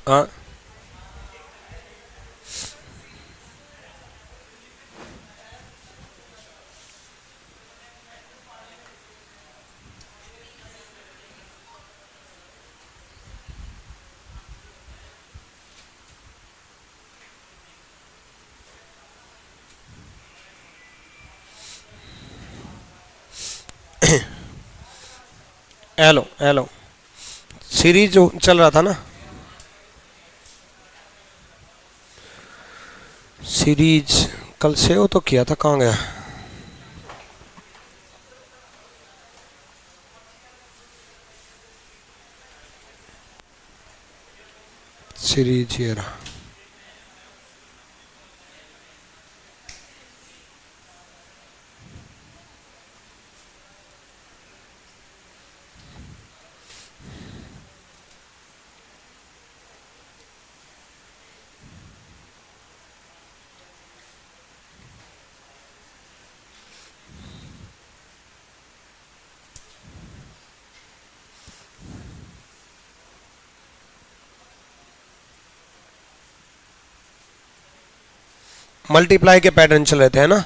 हाँ hello hello, series जो चल रहा था ना, सीरीज कल से वो तो किया था, कहाँ गया? सीरीज ये रहा। मल्टीप्लाई के पैटर्न चल रहे थे, है ना?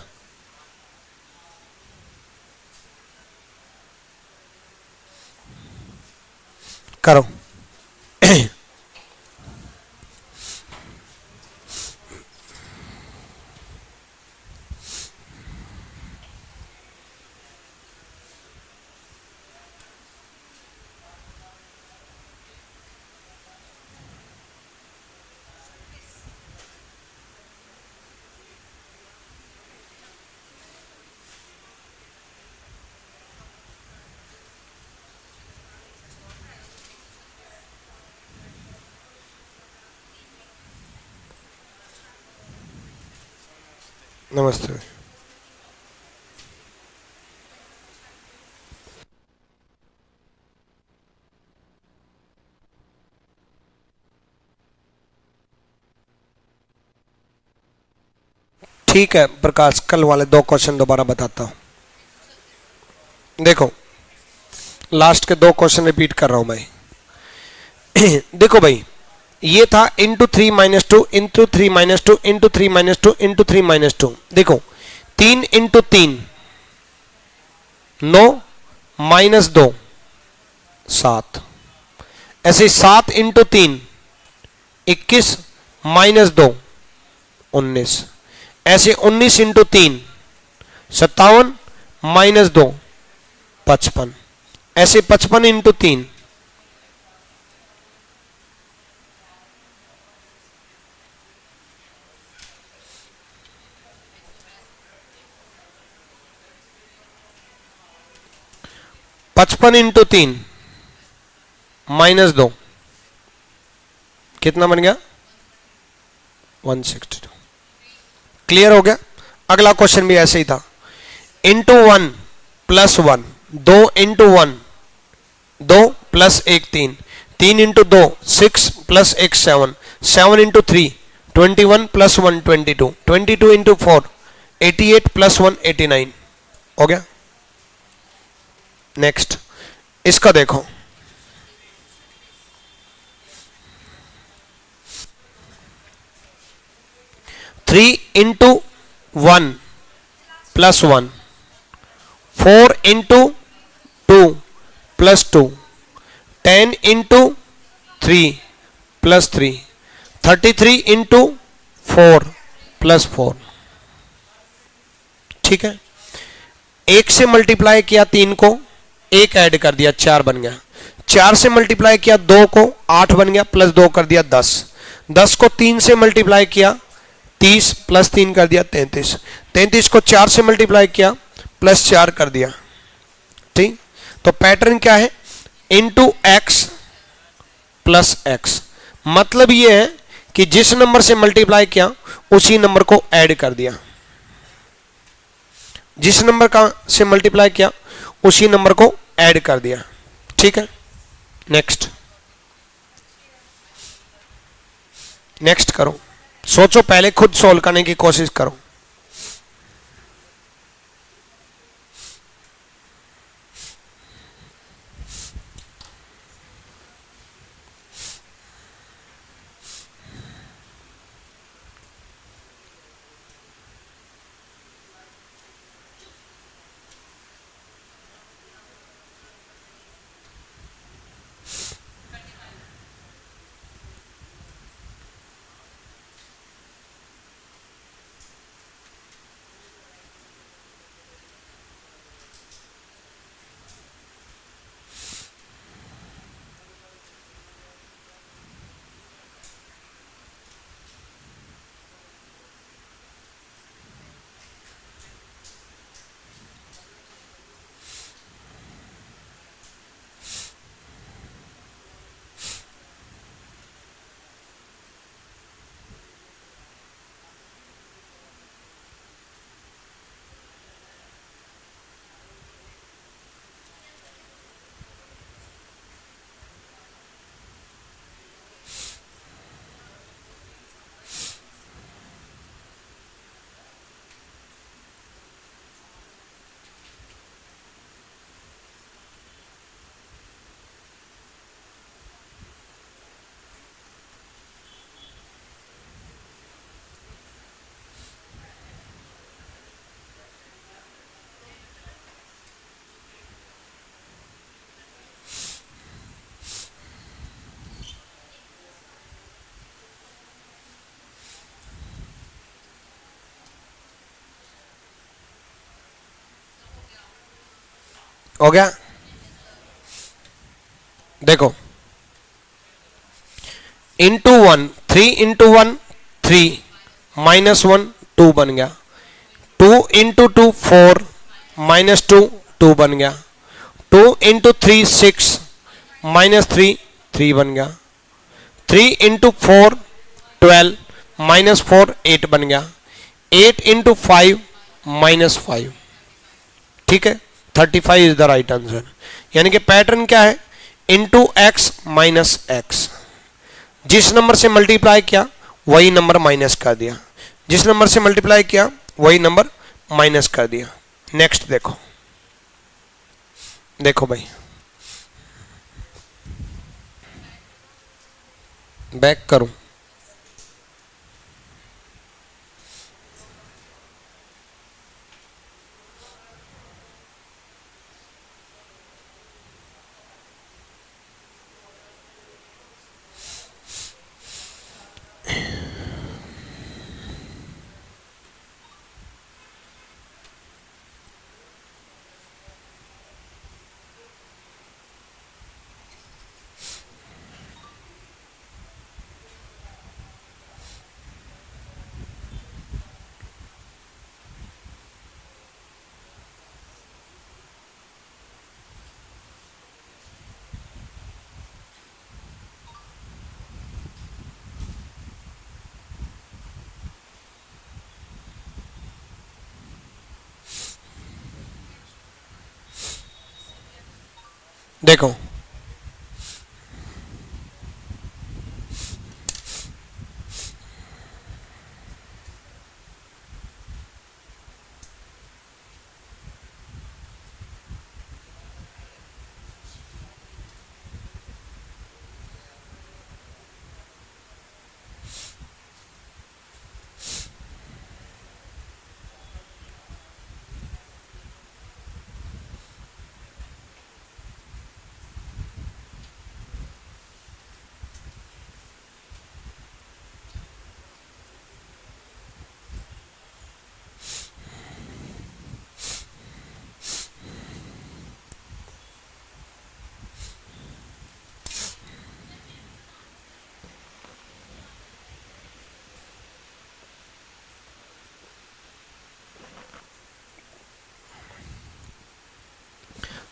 करो। नमस्ते। ठीक है प्रकाश, कल वाले 2 क्वेश्चन दोबारा बताता हूँ। देखो, लास्ट के 2 क्वेश्चन रिपीट कर रहा हूं मैं। देखो भाई, ये था इंटू 3 - 2 इंटू 3 - 2 इंटू 3 - 2 इंटू 3 - 2। देखो, 3 × 3 9 -2 7। ऐसे 7 × 3 21 -2 19। ऐसे 19 × 3 57 -2 55। ऐसे 55 × 3 55 × 3 -2 कितना बन गया? 162। क्लियर हो गया? अगला क्वेश्चन भी ऐसे ही था। इंटू 1 + 1 2 × 1 2 + 1 3 3 × 2 6 + 1 7 7 × 3 21 + 1 22 22 × 4 88 + 1 89। हो गया? नेक्स्ट इसका देखो, 3 × 1 + 1 4 × 2 + 2 10 × 3 + 3 33 × 4 + 4। ठीक है, एक से मल्टीप्लाई किया 3 को, एक ऐड कर दिया 4 बन गया। 4 से मल्टीप्लाई किया 2 को, 8 बन गया, +2 कर दिया 10। 10 को 3 से मल्टीप्लाई किया 30 + 3 कर दिया 33। 33 को 4 से मल्टीप्लाई किया +4 कर दिया। ठीक, तो पैटर्न क्या है? Into x + x। मतलब ये है कि जिस नंबर से मल्टीप्लाई किया उसी नंबर को ऐड कर दिया। जिस नंबर का से मल्टीप्लाई किया उसी नंबर को ऐड कर दिया। ठीक है, नेक्स्ट नेक्स्ट करो। सोचो, पहले खुद सोल्व करने की कोशिश करो। हो गया। देखो इंटू 1 3 इंटू 1 3 माइनस 1 2 बन गया। 2 इंटू 2 4 माइनस 2 2 बन गया। 2 इंटू 3 6 माइनस 3 3 बन गया। 3 इंटू 4 12 माइनस 4 8 बन गया। 8 इंटू 5 माइनस 5। ठीक है, 35 इज द राइट आंसर। यानी कि पैटर्न क्या है, इंटू एक्स माइनस एक्स। जिस नंबर से मल्टीप्लाई किया वही नंबर माइनस कर दिया, जिस नंबर से मल्टीप्लाई किया वही नंबर माइनस कर दिया। नेक्स्ट देखो, देखो भाई बैक करूं, देखो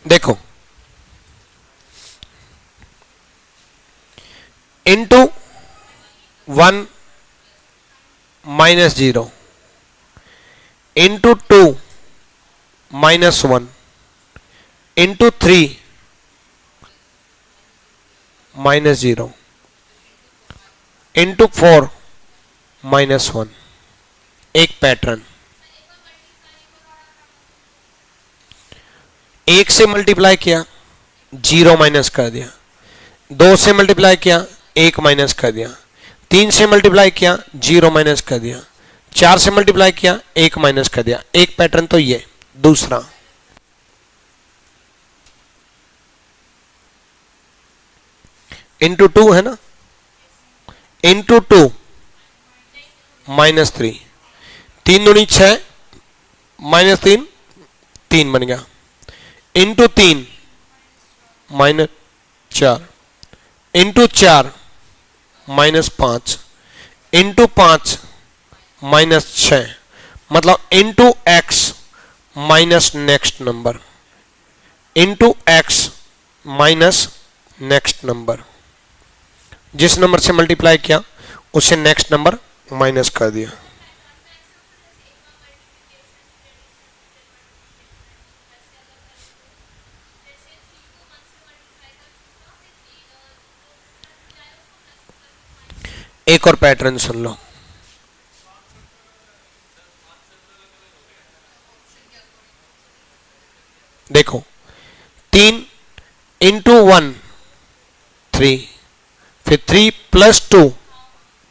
देखो into 1 minus 0 into 2 minus 1 into 3 minus 0 into 4 minus 1। एक पैटर्न, एक से मल्टीप्लाई किया 0 माइनस कर दिया, 2 से मल्टीप्लाई किया 1 माइनस कर दिया, 3 से मल्टीप्लाई किया 0 माइनस कर दिया, 4 से मल्टीप्लाई किया 1 माइनस कर दिया। एक पैटर्न तो ये। दूसरा इंटू 2 है ना, इंटू 2 माइनस 3, 3 दूनी 6 माइनस 3 3 बन गया। Into 3 minus 4 into 4 minus 5 into 5 minus 6, मतलब into x minus next number, into x minus next number. जिस नंबर से मल्टीप्लाई किया उसे नेक्स्ट नंबर माइनस कर दिया। एक और पैटर्न सुन लो, देखो 3 इंटू 1 3, फिर 3 प्लस 2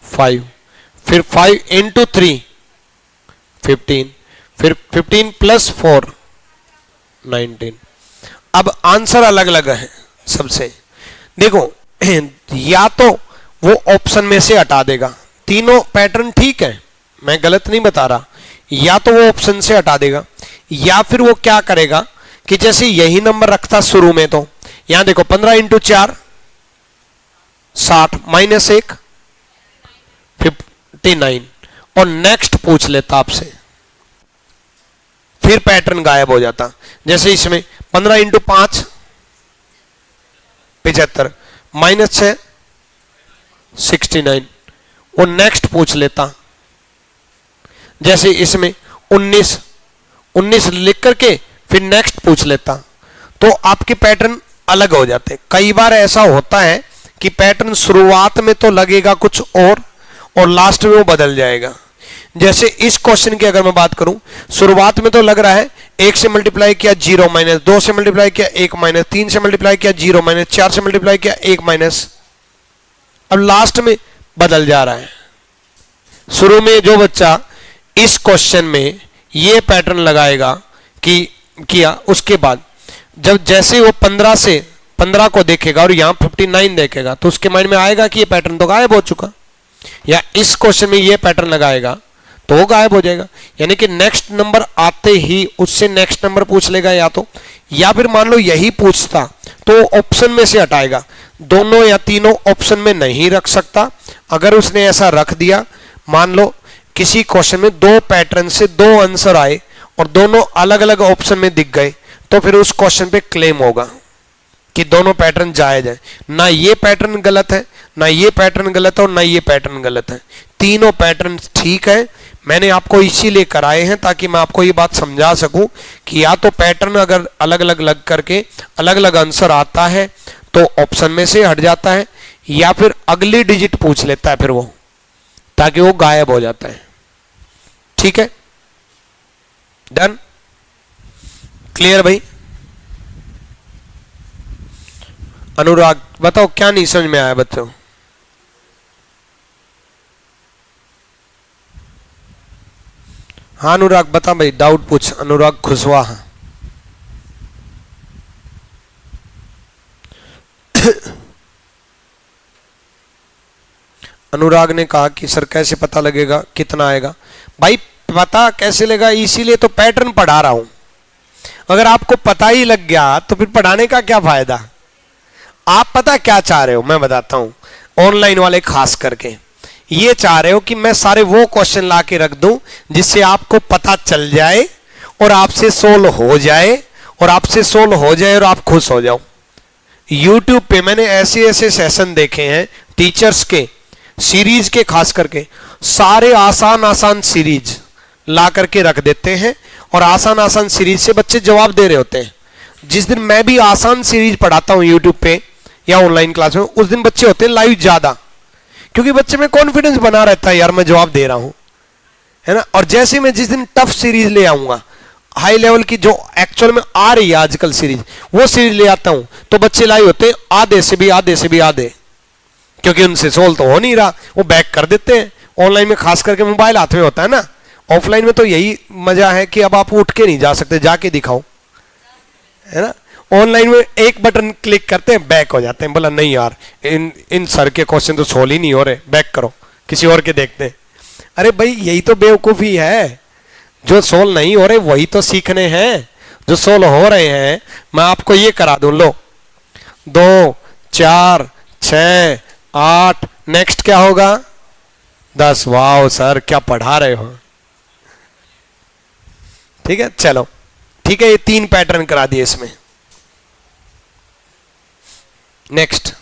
5, फिर 5 इंटू 3 15, फिर 15 प्लस 4 19। अब आंसर अलग अलग है सबसे। देखो या तो वो ऑप्शन में से हटा देगा, तीनों पैटर्न ठीक है, मैं गलत नहीं बता रहा, या तो वो ऑप्शन से हटा देगा, या फिर वो क्या करेगा कि जैसे यही नंबर रखता शुरू में, तो यहां देखो 15 इंटू 4 60 माइनस 1 59, और नेक्स्ट पूछ लेता आपसे, फिर पैटर्न गायब हो जाता। जैसे इसमें 15 इंटू 5 75 माइनस 6 69, वो नेक्स्ट पूछ लेता। जैसे इसमें 19 लिख करके फिर नेक्स्ट पूछ लेता, तो आपके पैटर्न अलग हो जाते। कई बार ऐसा होता है कि पैटर्न शुरुआत में तो लगेगा कुछ और लास्ट में वो बदल जाएगा। जैसे इस क्वेश्चन की अगर मैं बात करूं, शुरुआत में तो लग रहा है 1 से मल्टीप्लाई किया 0 माइनस, 2 से मल्टीप्लाई किया 1 माइनस, 3 से मल्टीप्लाई किया 0 माइनस, 4 से मल्टीप्लाई किया 1 माइनस, अब लास्ट में बदल जा रहा है। शुरू में जो बच्चा इस क्वेश्चन में ये पैटर्न लगाएगा कि किया, उसके बाद जब जैसे वो 15 को देखेगा और यहां 59 देखेगा, तो उसके माइंड में आएगा कि ये पैटर्न तो गायब हो चुका। या इस क्वेश्चन में ये पैटर्न लगाएगा तो वो गायब हो जाएगा। यानी कि नेक्स्ट नंबर आते ही उससे नेक्स्ट नंबर पूछ लेगा, या फिर मान लो यही पूछता तो ऑप्शन में से हटाएगा। दोनों या तीनों ऑप्शन में नहीं रख सकता। अगर उसने ऐसा रख दिया, मान लो किसी क्वेश्चन में 2 पैटर्न से 2 आंसर आए और दोनों अलग अलग ऑप्शन में दिख गए, तो फिर उस क्वेश्चन पे क्लेम होगा कि दोनों पैटर्न जायज है। ना ये पैटर्न गलत है, ना ये पैटर्न गलत है, और ना ये पैटर्न गलत है, तीनों पैटर्न ठीक है। मैंने आपको इसीलिए कराए हैं ताकि मैं आपको ये बात समझा सकूं कि या तो पैटर्न अगर अलग अलग लग करके अलग अलग आंसर आता है तो ऑप्शन में से हट जाता है, या फिर अगली डिजिट पूछ लेता है फिर वो, ताकि वो गायब हो जाता है। ठीक है, डन, क्लियर भाई? अनुराग बताओ क्या नहीं समझ में आया बच्चों? हाँ अनुराग बता भाई, डाउट पूछ। अनुराग खुशवाहा। अनुराग ने कहा कि सर कैसे पता लगेगा कितना आएगा? भाई पता कैसे लगेगा, इसीलिए तो पैटर्न पढ़ा रहा हूं। अगर आपको पता ही लग गया तो फिर पढ़ाने का क्या फायदा? आप पता क्या चाह रहे हो, मैं बताता हूं। ऑनलाइन वाले खास करके ये चाह रहे हो कि मैं सारे वो क्वेश्चन ला के रख दूं जिससे आपको पता चल जाए और आपसे सोल्व हो जाए, और आप खुश हो जाओ। YouTube पे मैंने ऐसे ऐसे सेशन देखे हैं टीचर्स के, सीरीज के, खास करके सारे आसान आसान सीरीज ला करके रख देते हैं, और आसान आसान सीरीज से बच्चे जवाब दे रहे होते हैं। जिस दिन मैं भी आसान सीरीज पढ़ाता हूं YouTube पे या ऑनलाइन क्लास में, उस दिन बच्चे होते हैं लाइव ज्यादा, क्योंकि बच्चे में कॉन्फिडेंस बना रहता है, यार मैं जवाब दे रहा हूं, है ना। और जैसे मैं जिस दिन टफ सीरीज ले आऊंगा, हाई लेवल की जो एक्चुअल में आ रही है आजकल सीरीज, वो सीरीज ले आता हूं, तो बच्चे लाइव होते हैं आधे से भी आधे, क्योंकि उनसे सोल्व तो हो नहीं रहा, वो बैक कर देते हैं। ऑनलाइन में खास करके मोबाइल हाथ में होता है ना, ऑफलाइन में तो यही मजा है कि अब आप उठ के नहीं जा सकते, जाके दिखाओ, है ना। ऑनलाइन में एक बटन क्लिक करते हैं, बैक हो जाते हैं, बोला नहीं यार इन सर के क्वेश्चन तो सोल्व ही नहीं हो रहे, बैक करो, किसी और के देखते हैं। अरे भाई यही तो बेवकूफी है, जो सोल्व नहीं हो रहे वही तो सीखने हैं, जो सोल्व हो रहे हैं मैं आपको ये करा दूं। लो 2 4 6 8, नेक्स्ट क्या होगा? 10। वाह सर क्या पढ़ा रहे हो। ठीक है, चलो ठीक है, ये 3 पैटर्न करा दिए इसमें। नेक्स्ट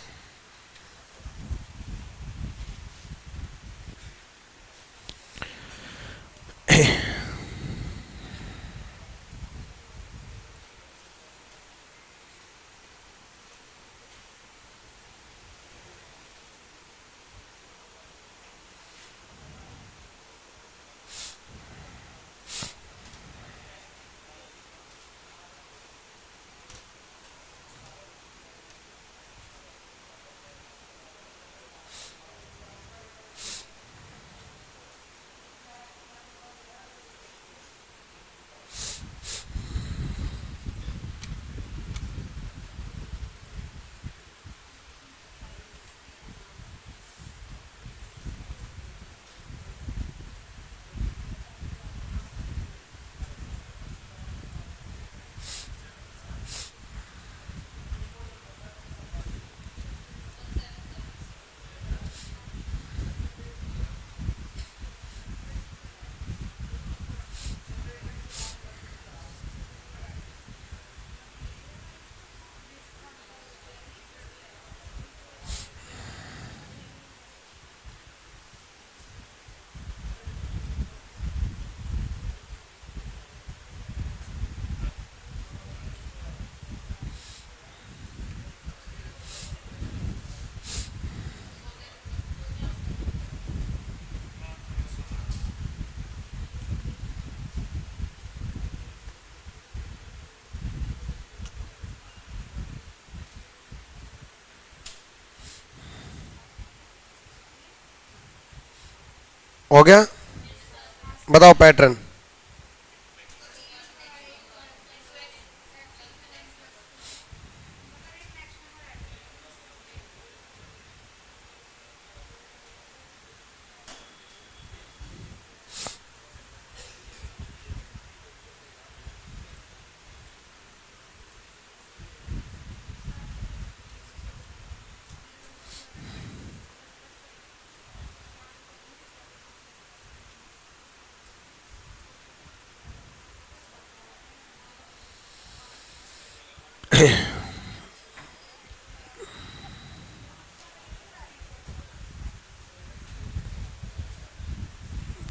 हो गया? बताओ पैटर्न।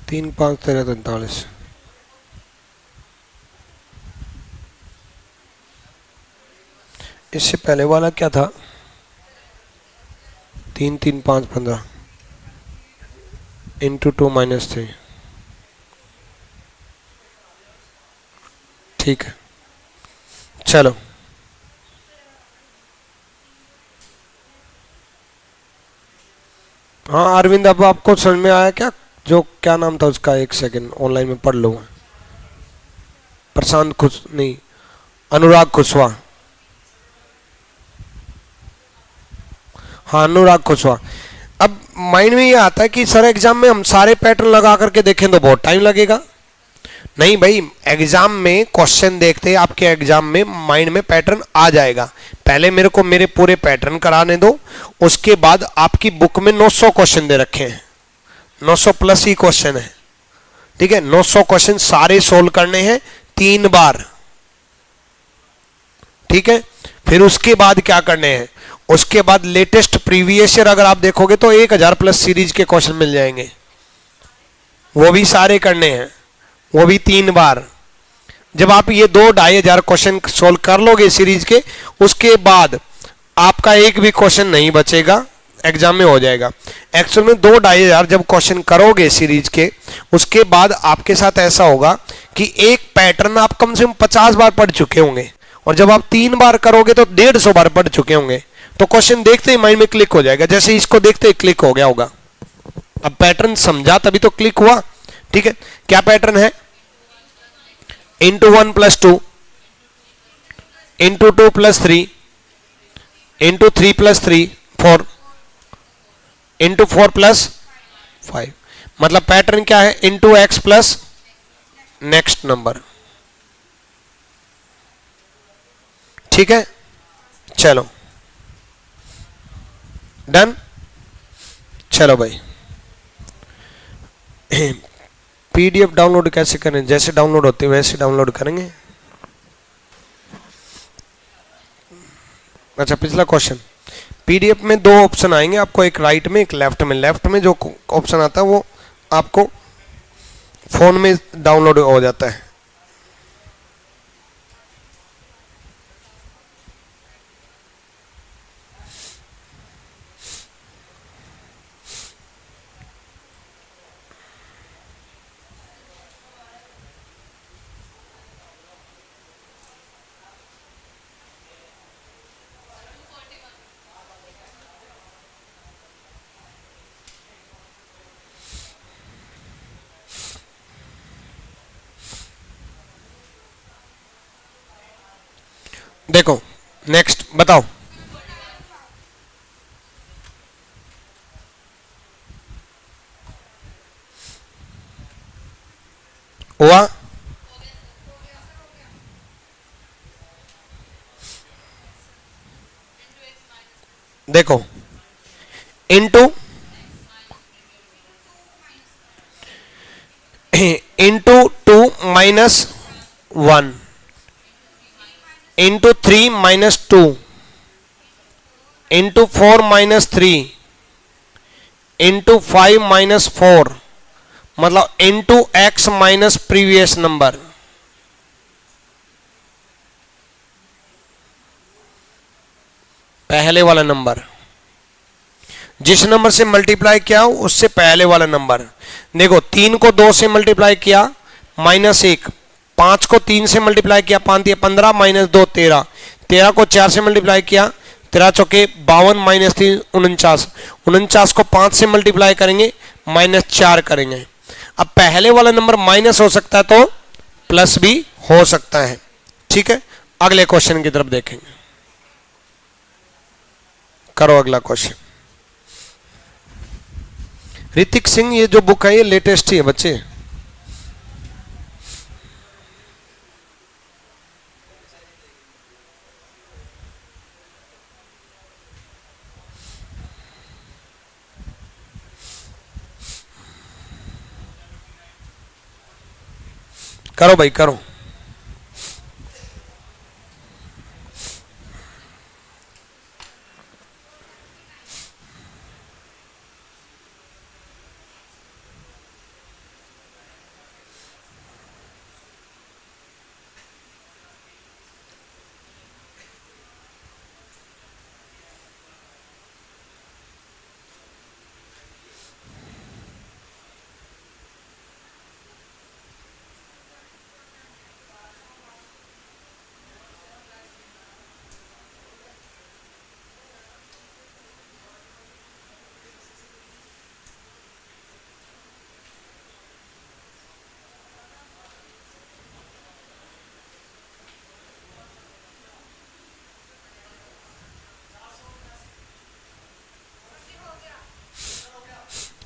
तीन 5 13 43। इससे पहले वाला क्या था? 3 3 5 15 इंटू 2 -3। ठीक है, चलो। हाँ अरविंद, अब आपको समझ में आया क्या? जो क्या नाम था उसका, एक सेकंड ऑनलाइन में पढ़ लो। प्रशांत खुश नहीं, अनुराग कुशवाहा। हाँ अनुराग कुशवाहा। अब माइंड में ये आता है कि सर एग्जाम में हम सारे पैटर्न लगा करके देखें तो बहुत टाइम लगेगा। नहीं भाई, एग्जाम में क्वेश्चन देखते आपके एग्जाम में माइंड में पैटर्न आ जाएगा। पहले मेरे को मेरे पूरे पैटर्न कराने दो, उसके बाद आपकी बुक में 900 क्वेश्चन दे रखे हैं, 900 प्लस ही क्वेश्चन है। ठीक है, 900 क्वेश्चन सारे सोल्व करने हैं 3 बार। ठीक है, फिर उसके बाद क्या करने हैं? उसके बाद लेटेस्ट प्रीवियस ईयर अगर आप देखोगे तो 1000 प्लस सीरीज के क्वेश्चन मिल जाएंगे, वो भी सारे करने हैं, वो भी 3 बार। जब आप ये 2-2500 क्वेश्चन सोल्व कर लोगे सीरीज के, उसके बाद आपका एक भी क्वेश्चन नहीं बचेगा, एग्जाम में हो जाएगा। एक्चुअल में 2-2500 जब क्वेश्चन करोगे सीरीज के, उसके बाद आपके साथ ऐसा होगा कि एक पैटर्न आप कम से कम 50 बार पढ़ चुके होंगे, और जब आप 3 बार करोगे तो 150 बार पढ़ चुके होंगे। तो क्वेश्चन देखते ही माइंड में क्लिक हो जाएगा, जैसे इसको देखते ही क्लिक हो गया होगा। अब पैटर्न समझा तभी तो क्लिक हुआ। ठीक है, क्या पैटर्न है? Into 1 + 2 into 2 + 3 into 3 + 3 4 into 4 + 5। मतलब पैटर्न क्या है? Into x plus next number. ठीक है, चलो डन। चलो भाई, पीडीएफ डाउनलोड कैसे करें? जैसे डाउनलोड होती है वैसे डाउनलोड करेंगे। अच्छा, पिछला क्वेश्चन। पीडीएफ में 2 ऑप्शन आएंगे आपको, एक राइट में एक लेफ्ट में। लेफ्ट में जो ऑप्शन आता है वो आपको फोन में डाउनलोड हो जाता है। देखो नेक्स्ट बताओ। हुआ? देखो into into 2 - 1 into 3 - 2 into 4 - 3 into 5 - 4, मतलब into x minus previous number. पहले वाला नंबर, जिस नंबर से मल्टीप्लाई किया उससे पहले वाला नंबर। देखो 3 को 2 से मल्टीप्लाई किया -1, 5 को 3 से मल्टीप्लाई किया 5 × 15 -2 13, 13 को 4 से मल्टीप्लाई किया 13 चौके 52 माइनस 3 49, 49 को 5 से मल्टीप्लाई करेंगे -4 करेंगे। अब पहले वाला नंबर माइनस हो सकता है तो प्लस भी हो सकता है। ठीक है, अगले क्वेश्चन की तरफ देखेंगे। करो अगला क्वेश्चन। ऋतिक सिंह, ये जो बुक है ये लेटेस्ट ही है बच्चे। करो भाई करो।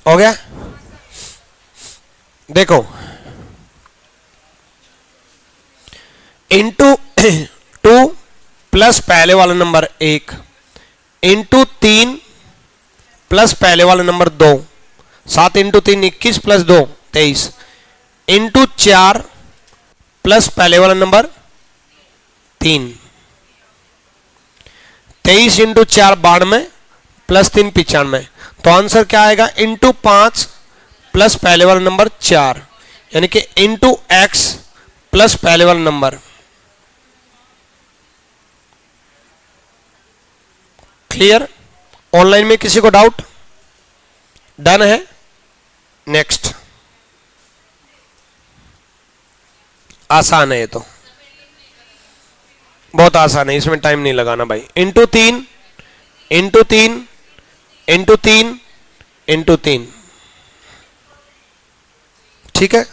हो गया। देखो इंटू 2 प्लस पहले वाला नंबर 1 इंटू 3 प्लस पहले वाला number 2, 7 into 3 21 plus 2 23 into 4 plus पहले वाला नंबर 3, 23 इंटू 4 92 प्लस 3 95। तो आंसर क्या आएगा? इंटू 5 प्लस पहले वाला नंबर 4, यानी कि इंटू एक्स प्लस पहले वाला नंबर। क्लियर? ऑनलाइन में किसी को डाउट? डन है। नेक्स्ट। आसान है ये तो, बहुत आसान है, इसमें टाइम नहीं लगाना भाई। Into 3 into 3 into 3 into 3। ठीक है।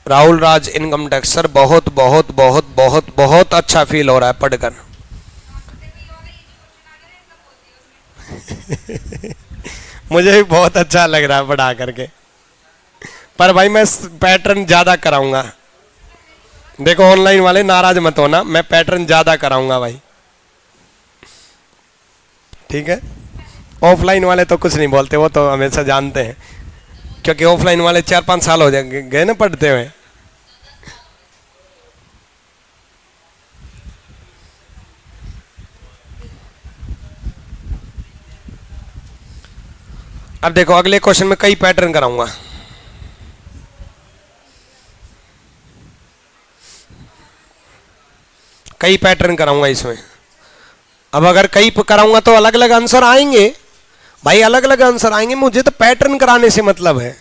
Rahul Raj income tax sir, बहुत बहुत बहुत बहुत बहुत अच्छा फील हो रहा है पढ़कर। मुझे भी बहुत अच्छा लग रहा है पढ़ा करके, पर भाई मैं पैटर्न ज्यादा कराऊंगा। देखो ऑनलाइन वाले नाराज मत होना, मैं पैटर्न ज्यादा कराऊंगा भाई। ठीक है। ऑफलाइन वाले तो कुछ नहीं बोलते, वो तो हमेशा जानते हैं, क्योंकि ऑफलाइन वाले 4-5 साल हो जाएंगे गए ना पढ़ते हुए। अब देखो अगले क्वेश्चन में कई पैटर्न कराऊंगा। कई पैटर्न कराऊंगा इसमें। अब अगर कई कराऊंगा तो अलग अलग आंसर आएंगे भाई, अलग अलग आंसर आएंगे। मुझे तो पैटर्न कराने से मतलब है,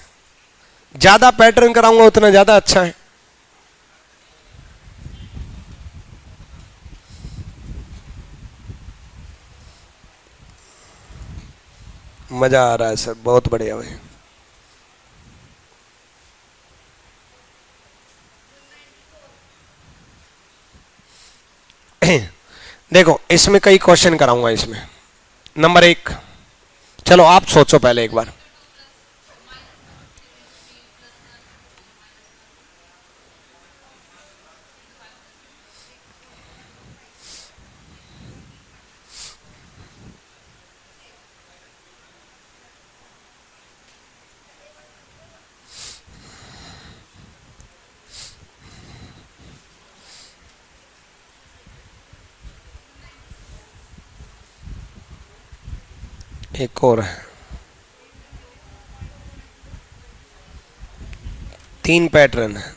ज्यादा पैटर्न कराऊंगा उतना ज्यादा अच्छा है। मजा आ रहा है सर, बहुत बढ़िया भाई। देखो इसमें कई क्वेश्चन कराऊंगा इसमें। नंबर 1, चलो आप सोचो पहले एक बार। एक और है, 3 पैटर्न है।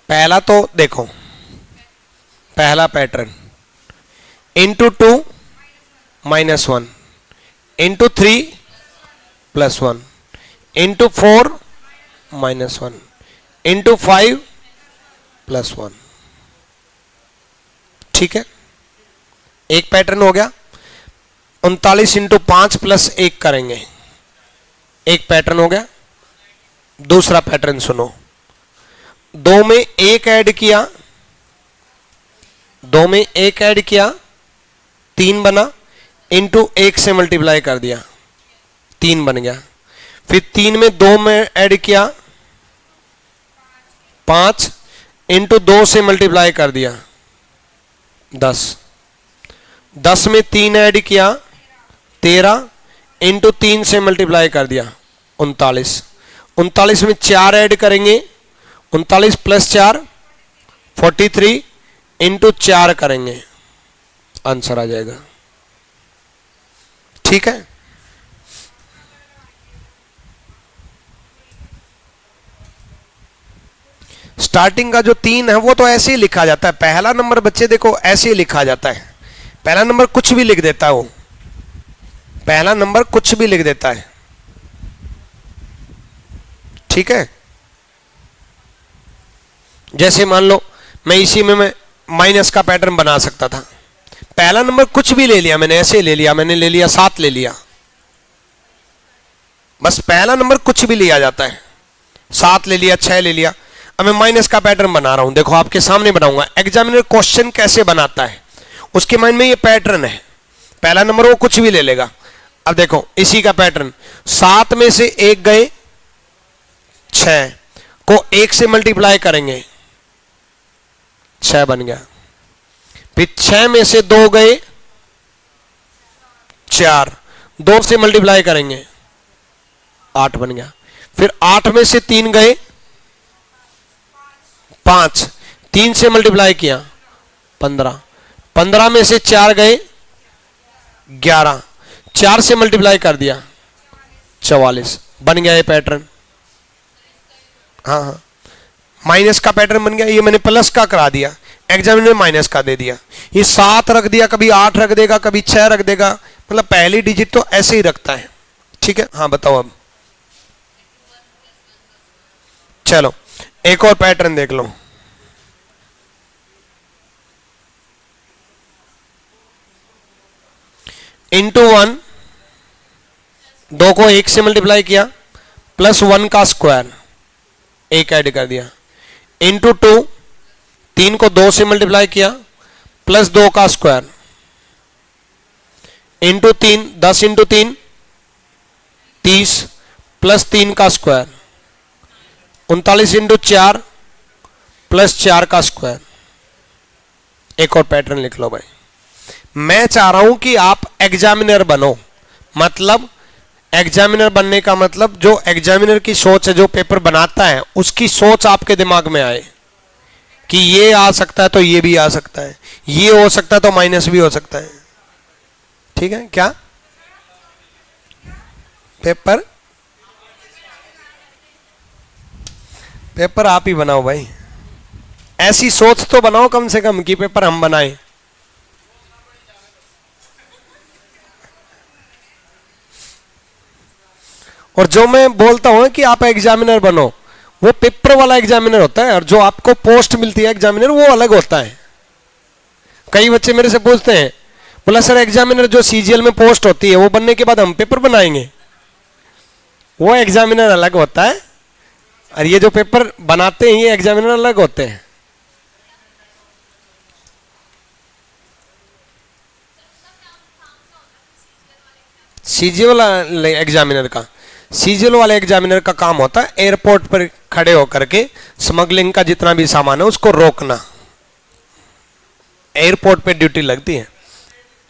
पहला तो देखो पहला pattern, into 2 -1, into 3 +1, into 4 -1, into 5 +1। ठीक है, एक पैटर्न हो गया। 39 इंटू 5 +1 करेंगे, एक पैटर्न हो गया। दूसरा पैटर्न सुनो, 2 में 1 ऐड किया, 2 में 1 ऐड किया 3 बना, इंटू 1 से मल्टीप्लाई कर दिया 3 बन गया। फिर 3 में 2 में ऐड किया 5, इंटू 2 से मल्टीप्लाई कर दिया 10, 10 में 3 ऐड किया 13, इंटू 3 से मल्टीप्लाई कर दिया 39, 39 में 4 ऐड करेंगे, 39 + 4 43, इंटू 4 करेंगे, आंसर आ जाएगा। ठीक है, स्टार्टिंग का जो 3 है वो तो ऐसे ही लिखा जाता है। पहला नंबर बच्चे देखो ऐसे ही लिखा जाता है, पहला नंबर कुछ भी लिख देता है वो, पहला नंबर कुछ भी लिख देता है। ठीक है, जैसे मान लो मैं इसी में मैं माइनस का पैटर्न बना सकता था, पहला नंबर कुछ भी ले लिया मैंने, ऐसे ले लिया मैंने, ले लिया 7 ले लिया, बस पहला नंबर कुछ भी लिया जाता है, 7 ले लिया 6 ले लिया। अब मैं माइनस का पैटर्न बना रहा हूं, देखो आपके सामने बनाऊंगा। एग्जामिनर क्वेश्चन कैसे बनाता है उसके माइंड में ये पैटर्न है, पहला नंबर वो कुछ भी ले लेगा। अब देखो इसी का पैटर्न, 7 में से 1 गए 6 को 1 से मल्टीप्लाई करेंगे 6 बन गया। फिर 6 में से 2 गए 4, 2 से मल्टीप्लाई करेंगे 8 बन गया। फिर 8 में से 3 गए 5, 3 से मल्टीप्लाई किया 15, 15 में से 4 गए 11, 4 से मल्टीप्लाई कर दिया 44 बन गया ये पैटर्न। हाँ हाँ, माइनस का पैटर्न बन गया, ये मैंने प्लस का करा दिया, एग्जामिनर ने माइनस का दे दिया। ये 7 रख दिया, कभी 8 रख देगा, कभी 6 रख देगा, मतलब पहली डिजिट तो ऐसे ही रखता है। ठीक है, हाँ बताओ अब। चलो एक और पैटर्न देख लो, इंटू 1, 2 को 1 से मल्टीप्लाई किया, +1 का स्क्वायर 1 ऐड कर दिया, इंटू 2, 3 को 2 से मल्टीप्लाई किया, +2 का स्क्वायर, इंटू 3, 10 इंटू 3 30, +3 का स्क्वायर, 39 इंटू 4 +4 का स्क्वायर। एक और पैटर्न लिख लो भाई। मैं चाह रहा हूं कि आप एग्जामिनर बनो, मतलब एग्जामिनर बनने का मतलब जो एग्जामिनर की सोच है, जो पेपर बनाता है उसकी सोच आपके दिमाग में आए कि ये आ सकता है तो ये भी आ सकता है, ये हो सकता है तो माइनस भी हो सकता है। ठीक है, क्या पेपर पेपर आप ही बनाओ भाई, ऐसी सोच तो बनाओ कम से कम कि पेपर हम बनाएं। और जो मैं बोलता हूं कि आप एग्जामिनर बनो, वो पेपर वाला एग्जामिनर होता है, और जो आपको पोस्ट मिलती है एग्जामिनर वो अलग होता है। कई बच्चे मेरे से पूछते हैं, बोला सर एग्जामिनर जो सीजीएल में पोस्ट होती है वो बनने के बाद हम पेपर बनाएंगे, वो एग्जामिनर अलग होता है और ये जो पेपर बनाते हैं ये एग्जामिनर अलग होते हैं। सीजीएल वाला एग्जामिनर का, सीजीएल वाले एग्जामिनर का काम होता है एयरपोर्ट पर खड़े होकर के स्मगलिंग का जितना भी सामान है उसको रोकना। एयरपोर्ट पे ड्यूटी लगती है,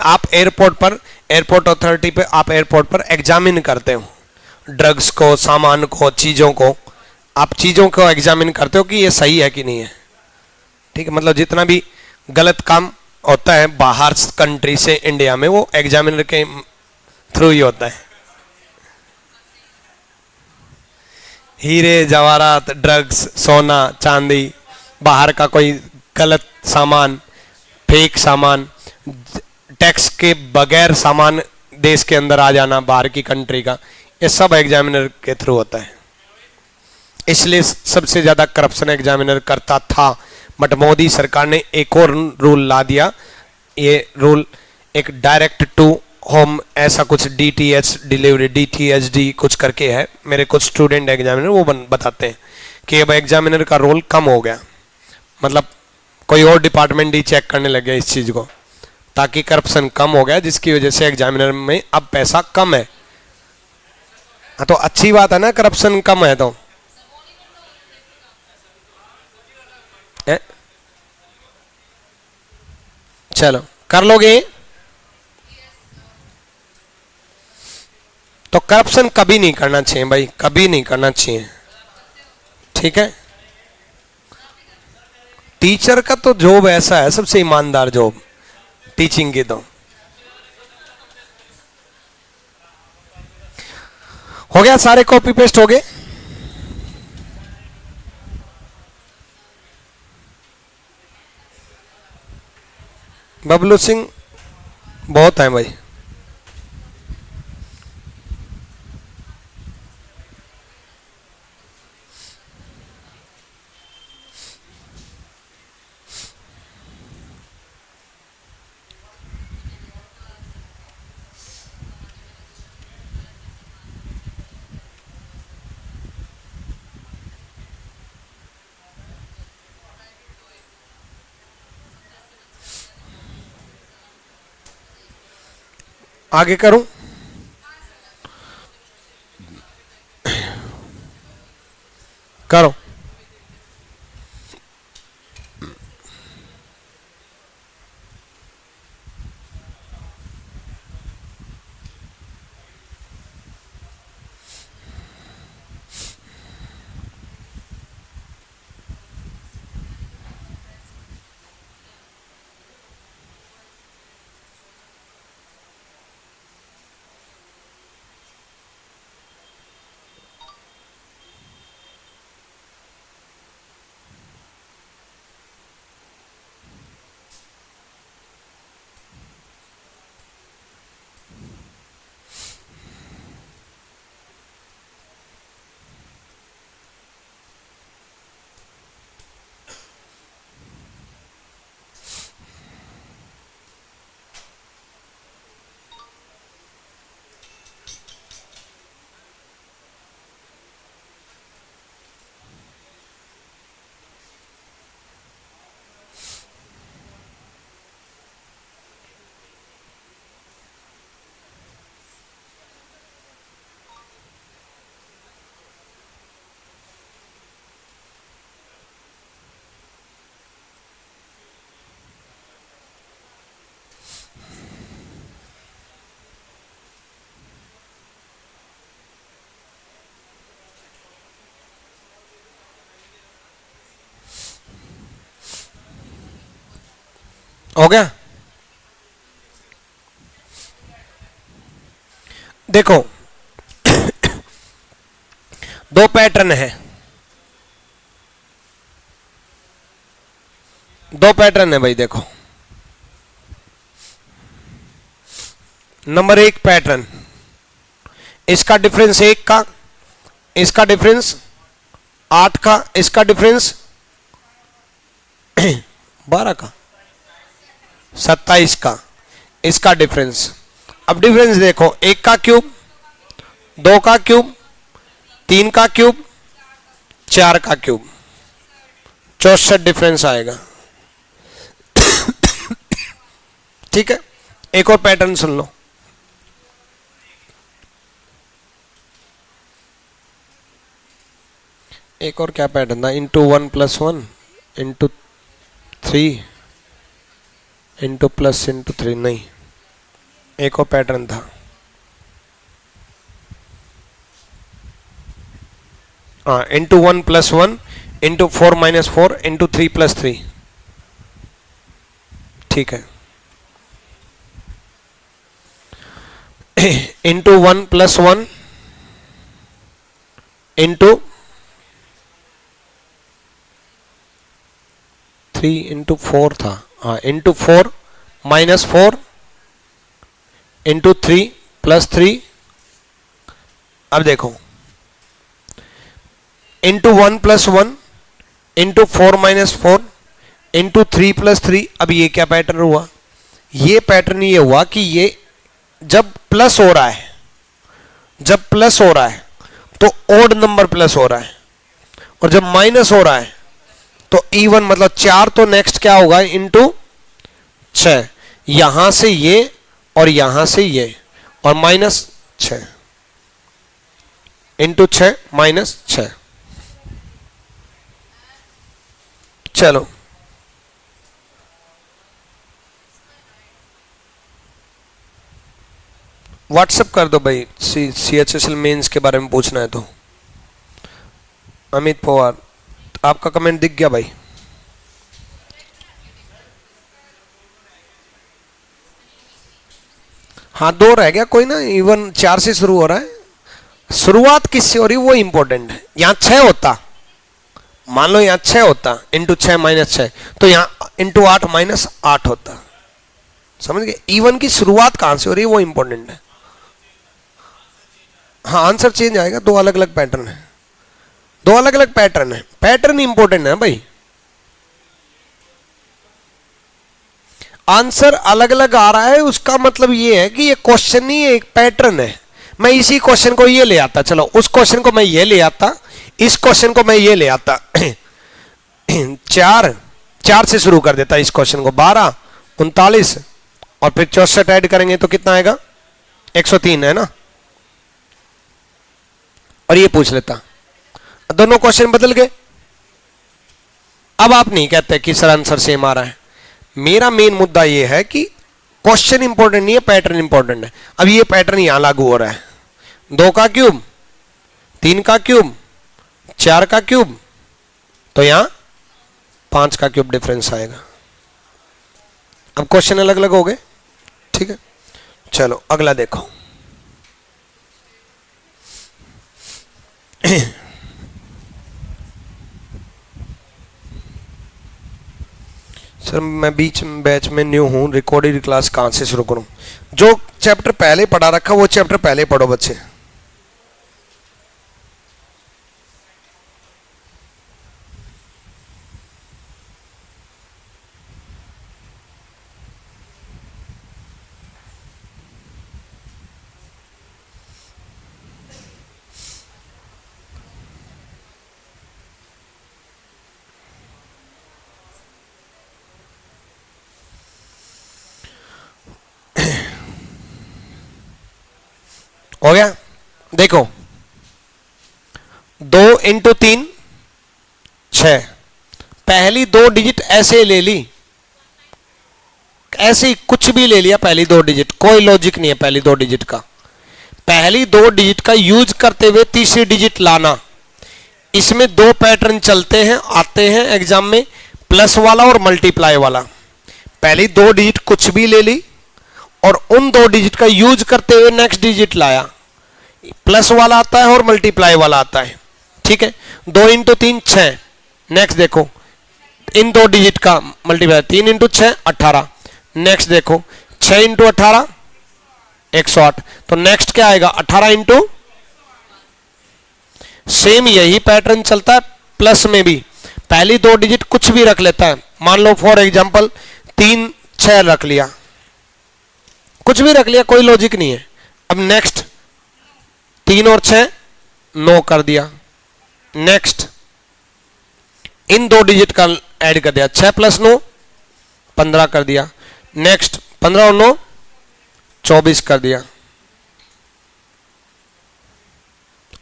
आप एयरपोर्ट पर, एयरपोर्ट अथॉरिटी पे आप एयरपोर्ट पर एग्जामिन करते हो ड्रग्स को, सामान को, चीज़ों को, आप चीज़ों को एग्जामिन करते हो कि ये सही है कि नहीं है। ठीक है, मतलब जितना भी गलत काम होता है बाहर कंट्री से इंडिया में वो एग्जामिनर के थ्रू ही होता है। हीरे जवाहरात, ड्रग्स, सोना चांदी, बाहर का कोई गलत सामान फेक सामान, टैक्स के बगैर सामान देश के अंदर आ जाना बाहर की कंट्री का, ये सब एग्जामिनर के थ्रू होता है। इसलिए सबसे ज्यादा करप्शन एग्जामिनर करता था। बट मोदी सरकार ने एक और रूल ला दिया, ये रूल एक डायरेक्ट टू होम ऐसा कुछ डीटीएच डिलीवरी डीटीएचडी कुछ करके है, मेरे कुछ स्टूडेंट एग्जामिनर वो बताते हैं कि अब एग्जामिनर का रोल कम हो गया, मतलब कोई और डिपार्टमेंट ही चेक करने लग गया इस चीज को, ताकि करप्शन कम हो गया, जिसकी वजह से एग्जामिनर में अब पैसा कम है। हाँ तो अच्छी बात है ना, करप्शन कम है तो है? चलो कर लोगे। तो करप्शन कभी नहीं करना चाहिए भाई, कभी नहीं करना चाहिए, ठीक है। टीचर का तो जॉब ऐसा है, सबसे ईमानदार जॉब टीचिंग की। तो हो गया, सारे कॉपी पेस्ट हो गए। बबलू सिंह बहुत है भाई। आगे करूं? करो। हो गया। देखो दो पैटर्न है, दो पैटर्न है भाई। देखो नंबर एक पैटर्न, इसका डिफरेंस 1 का, इसका डिफरेंस 8 का, इसका डिफरेंस 12 का, 27 का, इसका डिफरेंस। अब डिफरेंस देखो, 1 का क्यूब, 2 का क्यूब, 3 का क्यूब, 4 का क्यूब, 64 डिफरेंस आएगा। ठीक है, एक और पैटर्न सुन लो। एक और क्या पैटर्न था, into 1 + 1 into 3 into plus into 3, नहीं, एक और पैटर्न था। हाँ, इंटू 1 + 1 इंटू 4 - 4 इंटू 3 + 3, ठीक है। इंटू 1 + 1 इंटू 3 इंटू 4 था, हाँ, इंटू 4 माइनस 4 इंटू 3 प्लस 3। अब देखो into 1 plus 1 into 4 minus 4 into 3 plus 3। अब ये क्या पैटर्न हुआ? ये पैटर्न ये हुआ कि ये जब प्लस हो रहा है, जब प्लस हो रहा है तो ओड नंबर प्लस हो रहा है, और जब माइनस हो रहा है तो इवन, मतलब 4 तो नेक्स्ट क्या होगा? इंटू 6। यहां से ये और यहां से ये, और माइनस 6 इंटू 6 माइनस 6। चलो व्हाट्सएप कर दो भाई, CHSL मेंस के बारे में पूछना है तो। अमित पवार, आपका कमेंट दिख गया भाई। हाँ, 2 रह गया, कोई ना, इवन 4 से शुरू हो रहा है। शुरुआत किससे हो रही वो इंपॉर्टेंट है। यहां 6 होता, मान लो यहां 6 होता, इंटू 6 माइनस 6, तो यहां इंटू 8 माइनस 8 होता। समझ गए? इवन की शुरुआत कहां से हो रही है वो इंपॉर्टेंट है। हाँ, आंसर चेंज आएगा। 2 अलग अलग पैटर्न है, 2 अलग अलग पैटर्न है। पैटर्न इंपॉर्टेंट है भाई। आंसर अलग अलग आ रहा है उसका मतलब ये है कि ये क्वेश्चन नहीं है, एक पैटर्न है। मैं इसी क्वेश्चन को ये ले आता, चलो उस क्वेश्चन को मैं ये ले आता, इस क्वेश्चन को मैं ये ले आता। 4 से शुरू कर देता इस क्वेश्चन को, 12 39, और फिर 64 ऐड करेंगे तो कितना आएगा? 103 है ना। और ये पूछ लेता, दोनों क्वेश्चन बदल गए। अब आप नहीं कहते कि सर आंसर सेम आ रहा है। मेरा मेन मुद्दा ये है कि क्वेश्चन इंपॉर्टेंट नहीं है, पैटर्न इंपॉर्टेंट है। अब ये पैटर्न यहां लागू हो रहा है, 2 का क्यूब, 3 का क्यूब, 4 का क्यूब, तो यहां 5 का क्यूब डिफरेंस आएगा। अब क्वेश्चन अलग अलग हो गए, ठीक है। चलो अगला देखो। सर मैं बीच बैच में न्यू हूं, रिकॉर्डेड क्लास कहां से शुरू करूं? जो चैप्टर पहले पढ़ा रखा वो चैप्टर पहले पढ़ो बच्चे। हो गया? देखो 2 इंटू 3 6, पहली 2 डिजिट ऐसे ले ली, ऐसे ही कुछ भी ले लिया, पहली 2 डिजिट, कोई लॉजिक नहीं है पहली 2 डिजिट का। पहली 2 डिजिट का यूज करते हुए तीसरी डिजिट लाना, इसमें 2 पैटर्न चलते हैं, आते हैं एग्जाम में, प्लस वाला और मल्टीप्लाई वाला। पहली 2 डिजिट कुछ भी ले ली और उन 2 डिजिट का यूज करते हुए नेक्स्ट डिजिट लाया, प्लस वाला आता है और मल्टीप्लाई वाला आता है, ठीक है। 2 इंटू 3 6, नेक्स्ट देखो इन 2 डिजिट का मल्टीप्लाई, 3 इंटू 6 18, नेक्स्ट देखो 6 इंटू 18 108, तो नेक्स्ट क्या आएगा? 18 इंटू, सेम यही पैटर्न चलता है प्लस में भी। पहली 2 डिजिट कुछ भी रख लेता है, मान लो फॉर एग्जांपल 3 6 रख लिया, कुछ भी रख लिया, कोई लॉजिक नहीं है। अब नेक्स्ट 3 और 6 9 कर दिया, नेक्स्ट इन 2 डिजिट का ऐड कर दिया, 6 प्लस 9 15 कर दिया, नेक्स्ट 15 और 9 24 कर दिया,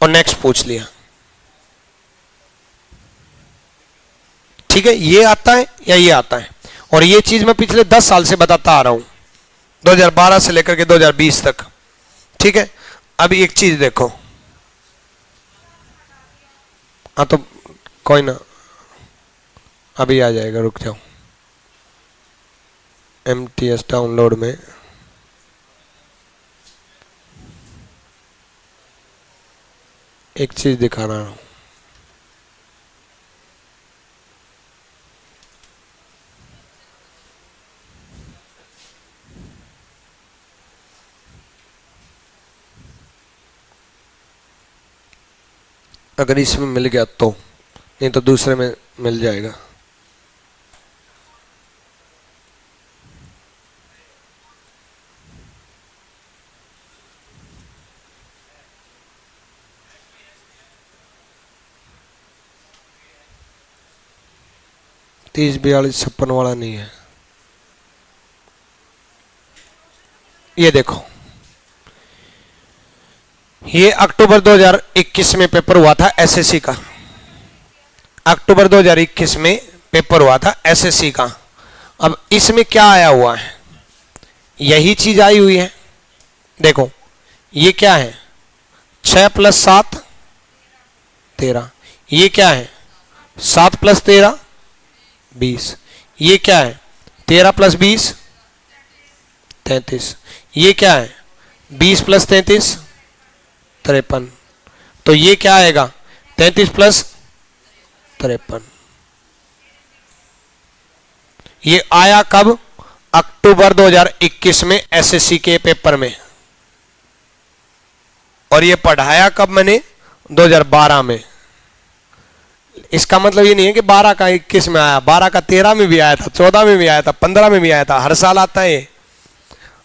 और नेक्स्ट पूछ लिया, ठीक है। ये आता है या ये आता है, और ये चीज मैं पिछले 10 साल से बताता आ रहा हूं, 2012 से लेकर के 2020 तक, ठीक है। अब एक चीज देखो, हाँ तो कोई ना, अभी आ जाएगा, रुक जाओ। MTS डाउनलोड में एक चीज दिखा रहा हूं, अगर इसमें मिल गया तो, नहीं तो दूसरे में मिल जाएगा। तीस 42 56 वाला नहीं है। ये देखो, ये अक्टूबर 2021 में पेपर हुआ था एसएससी का। अक्टूबर 2021 में पेपर हुआ था एसएससी का। अब इसमें क्या आया हुआ है, यही चीज आई हुई है। देखो ये क्या है, 6 + 7 13। ये क्या है, 7 + 13 20। ये क्या है, 13 + 20 33। ये क्या है, 20 + 33 53। तो ये क्या आएगा, 33 + 53। ये आया कब, अक्टूबर 2021 में एसएससी के पेपर में। और ये पढ़ाया कब मैंने, 2012 में। इसका मतलब ये नहीं है कि 12 का 21 में आया, 12 का 13 में भी आया था, 14 में भी आया था, 15 में भी आया था। हर साल आता है ये,